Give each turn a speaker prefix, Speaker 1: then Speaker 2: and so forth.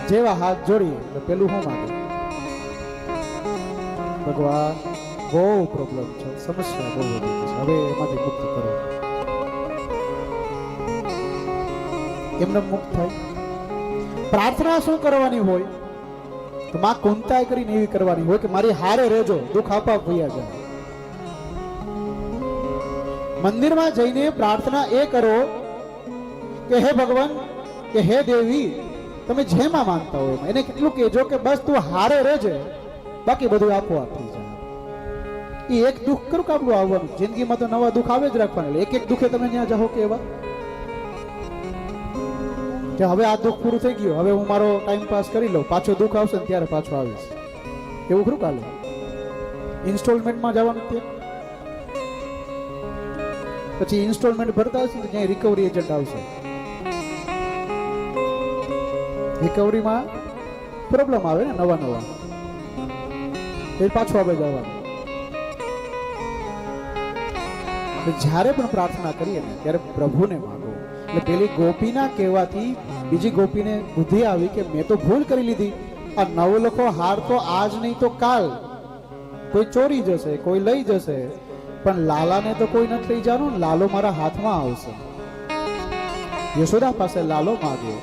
Speaker 1: જેવા હાથ જોડી એટલે પેલું શું માંગે? ભગવાન બહુ પ્રોબ્લેમ છે, સમસ્યા બહુ વધી ગઈ છે, હવે એમાંથી મુક્તિ કરો. એમને મુક્ત થાય. પ્રાર્થના શું કરવાની હોય? તો માં કુંતાય કરીને એવી કરવાની હોય કે મારી હારે રહેજો, દુઃખ આપા ભૈયા જાય. મંદિરમાં જઈને પ્રાર્થના એ કરો કે હે ભગવાન કે હે દેવી, તમે જેમાં માનતા હોય એને કેટલું કહેજો કે બસ તું હારે રહેજે, બાકી બધું આપોઆપ થઈ જાય. એ એક દુઃખ કરું કાબલું આવવાનું. જિંદગીમાં તો નવા દુઃખ આવે જ રાખવાના. એક એક દુઃખે તમે ત્યાં જાઓ કે એવા કે હવે આ દુઃખ પૂરું થઈ ગયું, હવે હું મારો ટાઈમ પાસ કરી લઉં, પાછો દુઃખ આવશે ને ત્યારે પાછો આવીશ, એવું ખરું કાલે ઇન્સ્ટોલમેન્ટમાં જવાનું ત્યાં. પછી ઇન્સ્ટોલમેન્ટ ભરતા હશે ત્યાં રિકવરી એજન્ટ આવશે. રિકવરીમાં પ્રોબ્લેમ આવે ને નવા નવા, એ પાછું આપણે જવાનું. જ્યારે પણ પ્રાર્થના કરીએ ને ત્યારે પ્રભુને માંગો. એટલે પેલી ગોપીના કહેવાથી બીજી ગોપીને બુદ્ધિ આવી કે મેં તો ભૂલ કરી લીધી. આ નવલખો હાર તો આજ નહીં તો કાલ કોઈ ચોરી જશે, કોઈ લઈ જશે, પણ લાલાને તો કોઈ નથી લઈ જવાનું. લાલો મારા હાથમાં આવશે. યશોદા પાસે લાલો માગ્યો.